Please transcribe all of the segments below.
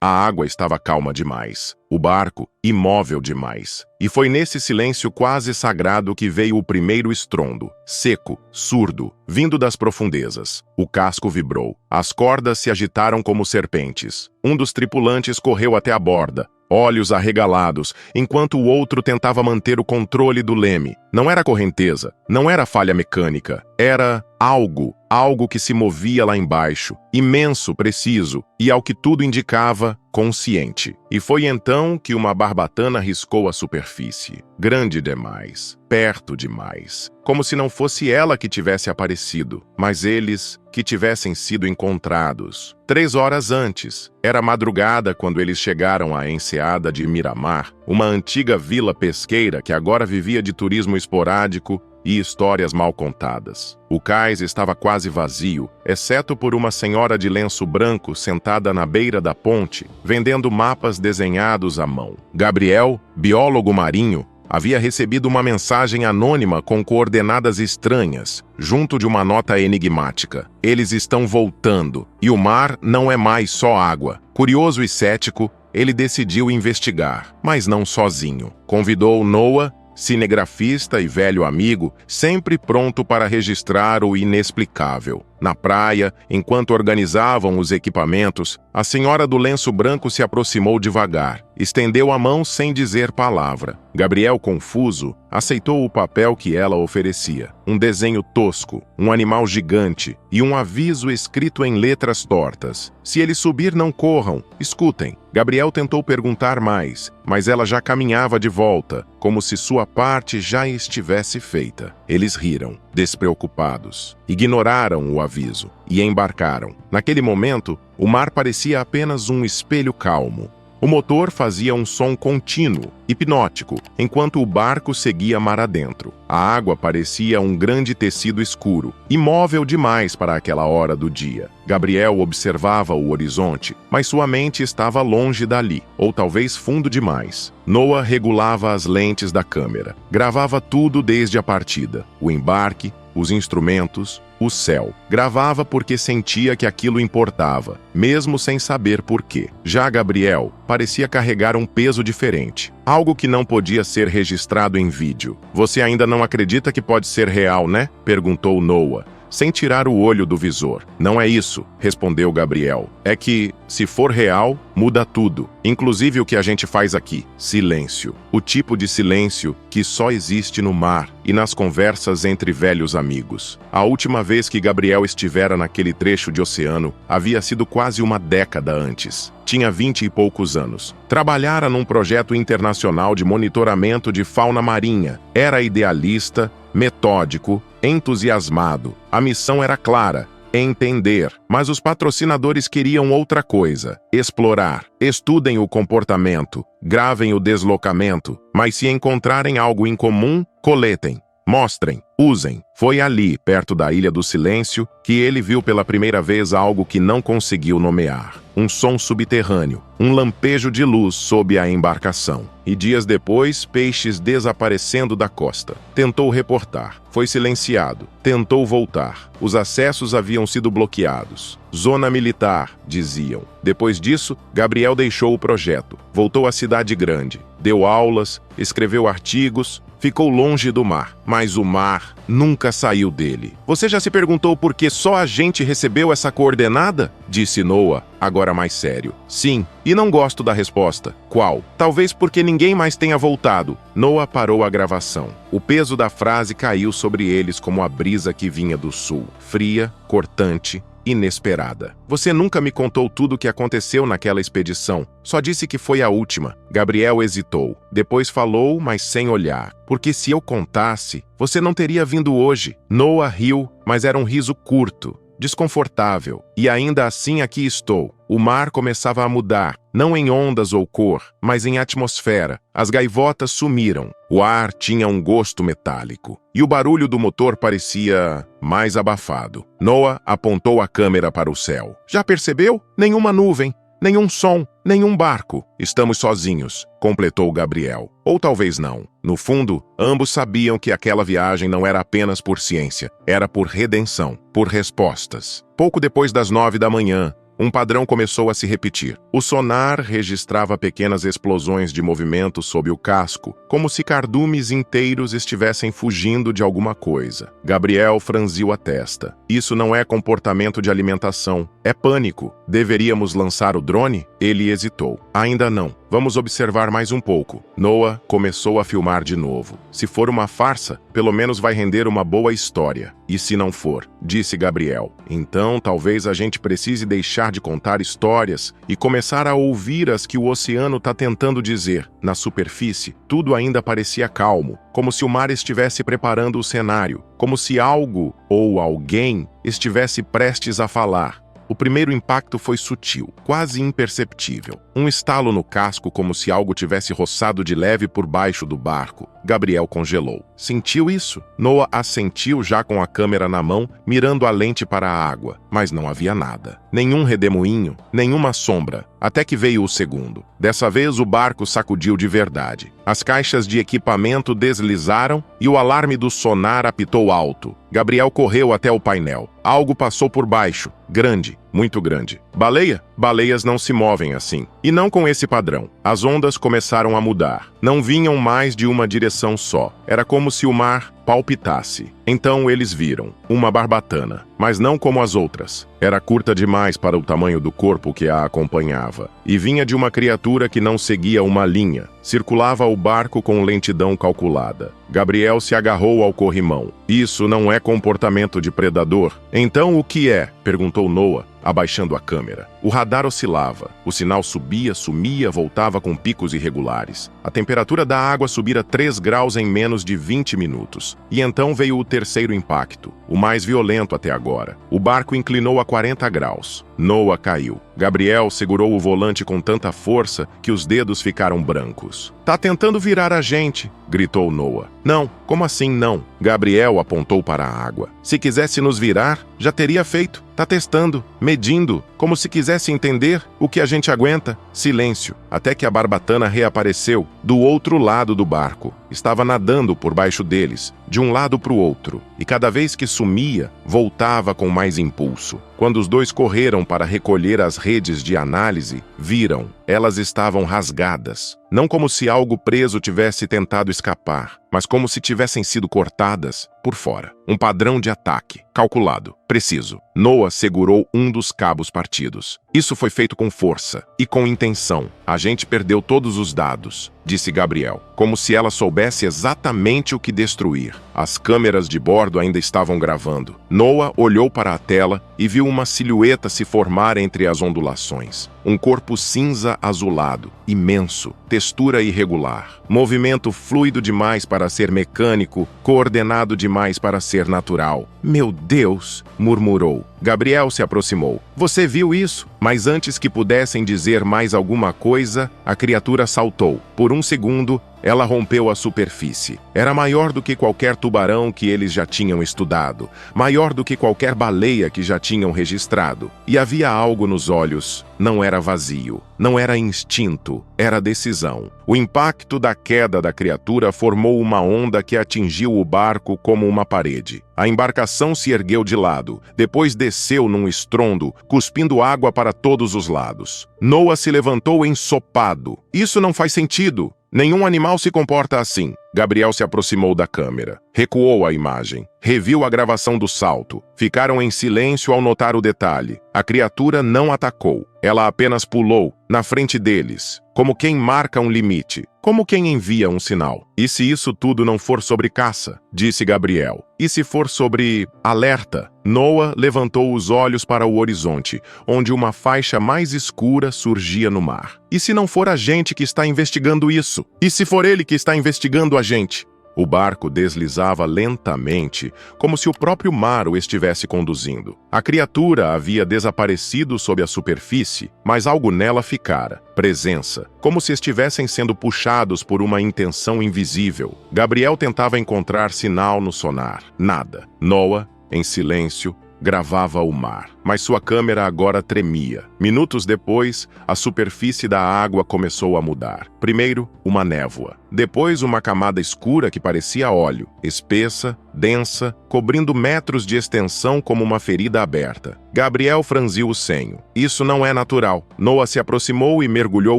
A água estava calma demais, o barco imóvel demais. E foi nesse silêncio quase sagrado que veio o primeiro estrondo, seco, surdo, vindo das profundezas. O casco vibrou, as cordas se agitaram como serpentes. Um dos tripulantes correu até a borda, olhos arregalados, enquanto o outro tentava manter o controle do leme. Não era correnteza, não era falha mecânica, era algo que se movia lá embaixo, imenso, preciso, e ao que tudo indicava, consciente. E foi então que uma barbatana riscou a superfície. Grande demais, perto demais. Como se não fosse ela que tivesse aparecido, mas eles que tivessem sido encontrados. 3 horas antes, era madrugada quando eles chegaram à enseada de Miramar, uma antiga vila pesqueira que agora vivia de turismo esporádico e histórias mal contadas. O cais estava quase vazio, exceto por uma senhora de lenço branco sentada na beira da ponte, vendendo mapas desenhados à mão. Gabriel, biólogo marinho, havia recebido uma mensagem anônima com coordenadas estranhas, junto de uma nota enigmática. Eles estão voltando, e o mar não é mais só água. Curioso e cético, ele decidiu investigar, mas não sozinho. Convidou Noah, cinegrafista e velho amigo, sempre pronto para registrar o inexplicável. Na praia, enquanto organizavam os equipamentos, a senhora do lenço branco se aproximou devagar, estendeu a mão sem dizer palavra. Gabriel, confuso, aceitou o papel que ela oferecia. Um desenho tosco, um animal gigante e um aviso escrito em letras tortas. Se ele subir, não corram, escutem. Gabriel tentou perguntar mais, mas ela já caminhava de volta, como se sua parte já estivesse feita. Eles riram, despreocupados. Ignoraram o aviso e embarcaram. Naquele momento, o mar parecia apenas um espelho calmo. O motor fazia um som contínuo, hipnótico, enquanto o barco seguia mar adentro. A água parecia um grande tecido escuro, imóvel demais para aquela hora do dia. Gabriel observava o horizonte, mas sua mente estava longe dali, ou talvez fundo demais. Noah regulava as lentes da câmera. Gravava tudo desde a partida, o embarque, os instrumentos, o céu. Gravava porque sentia que aquilo importava, mesmo sem saber por quê. Já Gabriel parecia carregar um peso diferente, algo que não podia ser registrado em vídeo. Você ainda não acredita que pode ser real, né? Perguntou Noah, sem tirar o olho do visor. Não é isso, respondeu Gabriel. É que, se for real, muda tudo, inclusive o que a gente faz aqui. Silêncio. O tipo de silêncio que só existe no mar e nas conversas entre velhos amigos. A última vez que Gabriel estivera naquele trecho de oceano havia sido quase uma década antes. Tinha 20 e poucos anos. Trabalhara num projeto internacional de monitoramento de fauna marinha. Era idealista, metódico, entusiasmado. A missão era clara: entender. Mas os patrocinadores queriam outra coisa: explorar. Estudem o comportamento, gravem o deslocamento, mas se encontrarem algo em comum, coletem. Mostrem, usem. Foi ali, perto da Ilha do Silêncio, que ele viu pela primeira vez algo que não conseguiu nomear. Um som subterrâneo, um lampejo de luz sob a embarcação. E dias depois, peixes desaparecendo da costa. Tentou reportar. Foi silenciado. Tentou voltar. Os acessos haviam sido bloqueados. Zona militar, diziam. Depois disso, Gabriel deixou o projeto. Voltou à cidade grande. Deu aulas, escreveu artigos, ficou longe do mar. Mas o mar nunca saiu dele. Você já se perguntou por que só a gente recebeu essa coordenada? Disse Noah, agora mais sério. Sim, e não gosto da resposta. Qual? Talvez porque ninguém mais tenha voltado. Noah parou a gravação. O peso da frase caiu sobre eles como a brisa que vinha do sul. Fria, cortante, inesperada. Você nunca me contou tudo o que aconteceu naquela expedição. Só disse que foi a última. Gabriel hesitou. Depois falou, mas sem olhar. Porque se eu contasse, você não teria vindo hoje. Noah riu, mas era um riso curto, desconfortável. E ainda assim aqui estou. O mar começava a mudar, não em ondas ou cor, mas em atmosfera. As gaivotas sumiram. O ar tinha um gosto metálico. E o barulho do motor parecia mais abafado. Noah apontou a câmera para o céu. Já percebeu? Nenhuma nuvem, nenhum som, nenhum barco. Estamos sozinhos, completou Gabriel. Ou talvez não. No fundo, ambos sabiam que aquela viagem não era apenas por ciência. Era por redenção, por respostas. Pouco depois das 9 da manhã, um padrão começou a se repetir. O sonar registrava pequenas explosões de movimento sob o casco, como se cardumes inteiros estivessem fugindo de alguma coisa. Gabriel franziu a testa. Isso não é comportamento de alimentação, é pânico. Deveríamos lançar o drone? Ele hesitou. Ainda não. Vamos observar mais um pouco. Noah começou a filmar de novo. Se for uma farsa, pelo menos vai render uma boa história. E se não for? Disse Gabriel. Então, talvez a gente precise deixar de contar histórias e começar a ouvir as que o oceano está tentando dizer. Na superfície, tudo ainda parecia calmo, como se o mar estivesse preparando o cenário, como se algo ou alguém estivesse prestes a falar. O primeiro impacto foi sutil, quase imperceptível. Um estalo no casco como se algo tivesse roçado de leve por baixo do barco. Gabriel congelou. Sentiu isso? Noah assentiu já com a câmera na mão, mirando a lente para a água. Mas não havia nada. Nenhum redemoinho, nenhuma sombra. Até que veio o segundo. Dessa vez o barco sacudiu de verdade. As caixas de equipamento deslizaram e o alarme do sonar apitou alto. Gabriel correu até o painel. Algo passou por baixo. Grande, muito grande. Baleia? Baleias não se movem assim. E não com esse padrão. As ondas começaram a mudar. Não vinham mais de uma direção só. Era como se o mar palpitasse. Então eles viram uma barbatana, mas não como as outras. Era curta demais para o tamanho do corpo que a acompanhava, e vinha de uma criatura que não seguia uma linha. Circulava o barco com lentidão calculada. Gabriel se agarrou ao corrimão. Isso não é comportamento de predador? Então o que é? Perguntou Noah, abaixando a câmera. O radar oscilava. O sinal subia, sumia, voltava com picos irregulares. A temperatura da água subira 3 graus em menos de 20 minutos. E então veio o terceiro impacto, o mais violento até agora. O barco inclinou a 40 graus. Noah caiu. Gabriel segurou o volante com tanta força que os dedos ficaram brancos. "Tá tentando virar a gente", gritou Noah. "Não, como assim não?" Gabriel apontou para a água. "Se quisesse nos virar, já teria feito. Tá testando, medindo, como se quisesse entender o que a gente aguenta." Silêncio, até que a barbatana reapareceu do outro lado do barco. Estava nadando por baixo deles, de um lado para o outro, e cada vez que sumia, voltava com mais impulso. Quando os dois correram para recolher as redes de análise, viram, elas estavam rasgadas. Não como se algo preso tivesse tentado escapar, mas como se tivessem sido cortadas por fora. Um padrão de ataque, calculado, preciso. Noah segurou um dos cabos partidos. "Isso foi feito com força e com intenção. A gente perdeu todos os dados", disse Gabriel, como se ela soubesse exatamente o que destruir. As câmeras de bordo ainda estavam gravando. Noah olhou para a tela e viu uma silhueta se formar entre as ondulações. Um corpo cinza azulado, imenso, textura irregular. Movimento fluido demais para ser mecânico, coordenado demais para ser natural. "Meu Deus!", murmurou. Gabriel se aproximou. "Você viu isso?" Mas antes que pudessem dizer mais alguma coisa, a criatura saltou. Por um segundo, ela rompeu a superfície. Era maior do que qualquer tubarão que eles já tinham estudado, maior do que qualquer baleia que já tinham registrado. E havia algo nos olhos. Não era vazio, não era instinto, era decisão. O impacto da queda da criatura formou uma onda que atingiu o barco como uma parede. A embarcação se ergueu de lado, depois desceu num estrondo, cuspindo água para todos os lados. Noah se levantou ensopado. "Isso não faz sentido. Nenhum animal se comporta assim." Gabriel se aproximou da câmera. Recuou a imagem. Reviu a gravação do salto. Ficaram em silêncio ao notar o detalhe. A criatura não atacou. Ela apenas pulou, na frente deles, como quem marca um limite, como quem envia um sinal. "E se isso tudo não for sobre caça?", disse Gabriel. "E se for sobre alerta?" Noah levantou os olhos para o horizonte, onde uma faixa mais escura surgia no mar. "E se não for a gente que está investigando isso? E se for ele que está investigando a gente?" O barco deslizava lentamente, como se o próprio mar o estivesse conduzindo. A criatura havia desaparecido sob a superfície, mas algo nela ficara. Presença, como se estivessem sendo puxados por uma intenção invisível. Gabriel tentava encontrar sinal no sonar. Nada. Noah, em silêncio, gravava o mar. mas sua câmera agora tremia. Minutos depois, a superfície da água começou a mudar. Primeiro, uma névoa. Depois, uma camada escura que parecia óleo, espessa, densa, cobrindo metros de extensão como uma ferida aberta. Gabriel franziu o senho. Isso não é natural. Noah se aproximou e mergulhou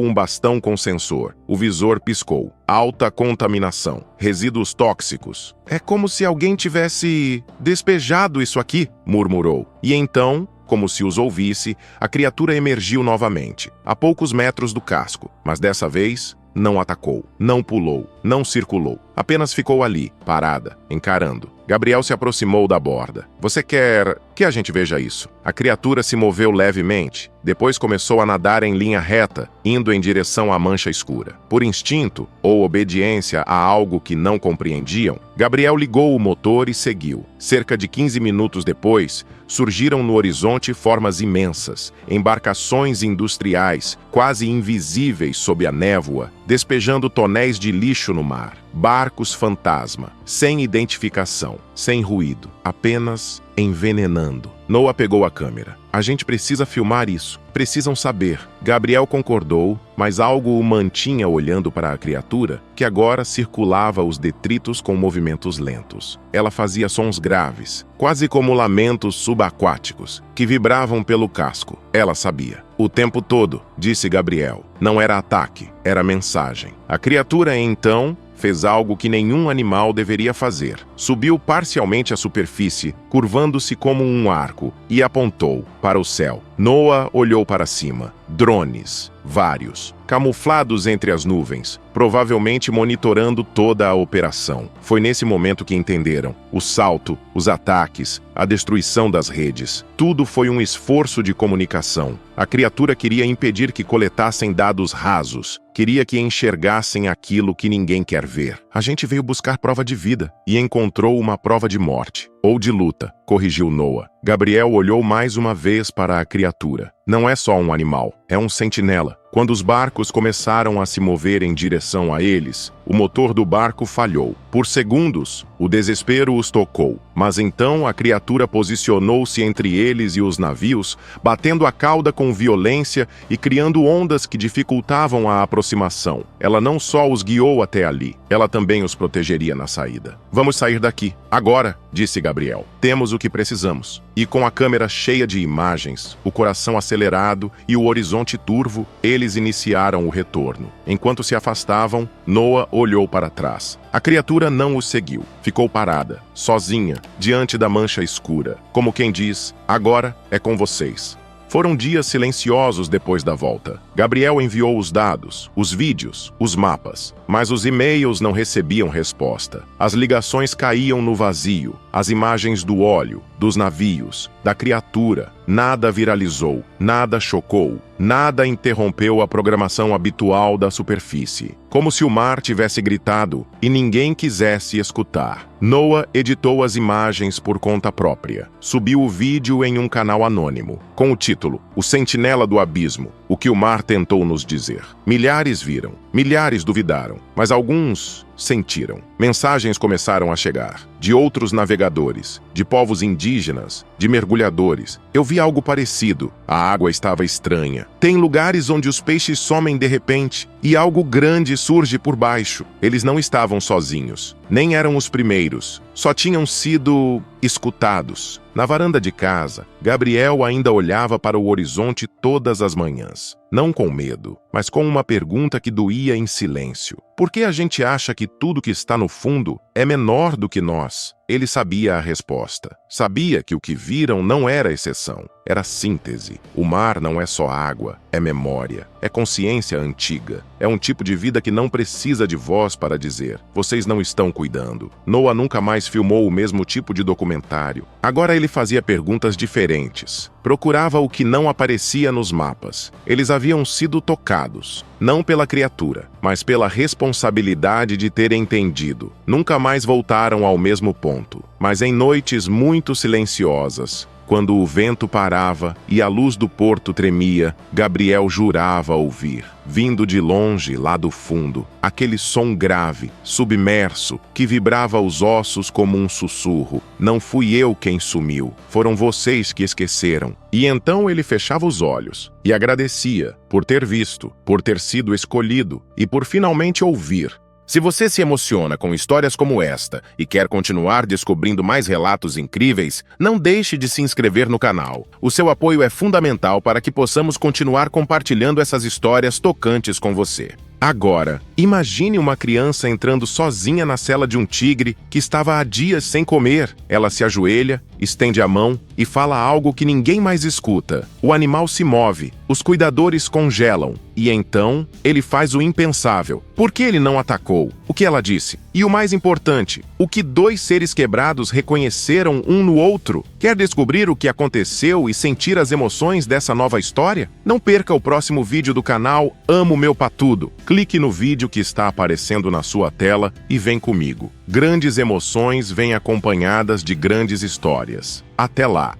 um bastão com sensor. O visor piscou. Alta contaminação. Resíduos tóxicos. É como se alguém tivesse despejado isso aqui, murmurou. E então, como se os ouvisse, a criatura emergiu novamente, a poucos metros do casco, mas dessa vez não atacou, não pulou, não circulou. Apenas ficou ali, parada, encarando. Gabriel se aproximou da borda. Você quer que a gente veja isso? A criatura se moveu levemente, depois começou a nadar em linha reta, indo em direção à mancha escura. Por instinto, ou obediência a algo que não compreendiam, Gabriel ligou o motor e seguiu. Cerca de 15 minutos depois, surgiram no horizonte formas imensas, embarcações industriais, quase invisíveis sob a névoa, despejando tonéis de lixo no mar. Barcos fantasma, sem identificação, sem ruído, apenas envenenando. Noah pegou a câmera. A gente precisa filmar isso. Precisam saber. Gabriel concordou, mas algo o mantinha olhando para a criatura, que agora circulava os detritos com movimentos lentos. Ela fazia sons graves, quase como lamentos subaquáticos, que vibravam pelo casco. Ela sabia. O tempo todo, disse Gabriel. Não era ataque, era mensagem. A criatura, então, fez algo que nenhum animal deveria fazer. Subiu parcialmente a superfície, curvando-se como um arco, e apontou para o céu. Noah olhou para cima. Drones, vários, camuflados entre as nuvens, provavelmente monitorando toda a operação. Foi nesse momento que entenderam. O salto, os ataques, a destruição das redes. Tudo foi um esforço de comunicação. A criatura queria impedir que coletassem dados rasos. Queria que enxergassem aquilo que ninguém quer ver. A gente veio buscar prova de vida e encontrou uma prova de morte. Ou de luta, corrigiu Noah. Gabriel olhou mais uma vez para a criatura. Não é só um animal, é um sentinela. Quando os barcos começaram a se mover em direção a eles, o motor do barco falhou. Por segundos, o desespero os tocou. Mas então a criatura posicionou-se entre eles e os navios, batendo a cauda com violência e criando ondas que dificultavam a aproximação. Ela não só os guiou até ali, ela também os protegeria na saída. Vamos sair daqui. Agora, disse Gabriel. Temos o que precisamos. E com a câmera cheia de imagens, o coração acelerado e o horizonte turvo, eles iniciaram o retorno. Enquanto se afastavam, Noah olhou para trás. A criatura não os seguiu. Ficou parada, sozinha, diante da mancha escura. Como quem diz, agora é com vocês. Foram dias silenciosos depois da volta. Gabriel enviou os dados, os vídeos, os mapas, mas os e-mails não recebiam resposta. As ligações caíam no vazio. As imagens do óleo, dos navios, da criatura, nada viralizou, nada chocou, nada interrompeu a programação habitual da superfície. Como se o mar tivesse gritado e ninguém quisesse escutar. Noah editou as imagens por conta própria. Subiu o vídeo em um canal anônimo, com o título O Sentinela do Abismo, o que o mar tentou nos dizer. Milhares viram, milhares duvidaram, mas alguns sentiram. Mensagens começaram a chegar, de outros navegadores, de povos indígenas, de mergulhadores. Eu vi algo parecido. A água estava estranha. Tem lugares onde os peixes somem de repente e algo grande surge por baixo. Eles não estavam sozinhos, nem eram os primeiros. Só tinham sido escutados. Na varanda de casa, Gabriel ainda olhava para o horizonte todas as manhãs. Não com medo, mas com uma pergunta que doía em silêncio. Por que a gente acha que tudo que está no fundo é menor do que nós? Ele sabia a resposta. Sabia que o que viram não era exceção, era síntese. O mar não é só água, é memória, é consciência antiga. É um tipo de vida que não precisa de voz para dizer: vocês não estão cuidando. Noah nunca mais filmou o mesmo tipo de documentário. Agora ele fazia perguntas diferentes. Procurava o que não aparecia nos mapas. Eles haviam sido tocados, não pela criatura, mas pela responsabilidade de ter entendido. Nunca mais voltaram ao mesmo ponto, mas em noites muito silenciosas, Quando o vento parava e a luz do porto tremia, Gabriel jurava ouvir, vindo de longe, lá do fundo, aquele som grave, submerso, que vibrava os ossos como um sussurro. Não fui eu quem sumiu, foram vocês que esqueceram. E então ele fechava os olhos e agradecia por ter visto, por ter sido escolhido e por finalmente ouvir. Se você se emociona com histórias como esta e quer continuar descobrindo mais relatos incríveis, não deixe de se inscrever no canal. O seu apoio é fundamental para que possamos continuar compartilhando essas histórias tocantes com você. Agora, imagine uma criança entrando sozinha na cela de um tigre que estava há dias sem comer. Ela se ajoelha, estende a mão e fala algo que ninguém mais escuta. O animal se move, os cuidadores congelam e então ele faz o impensável. Por que ele não atacou? O que ela disse? E o mais importante, o que dois seres quebrados reconheceram um no outro? Quer descobrir o que aconteceu e sentir as emoções dessa nova história? Não perca o próximo vídeo do canal Amo Meu Patudo. Clique no vídeo que está aparecendo na sua tela e vem comigo. Grandes emoções vêm acompanhadas de grandes histórias. Até lá!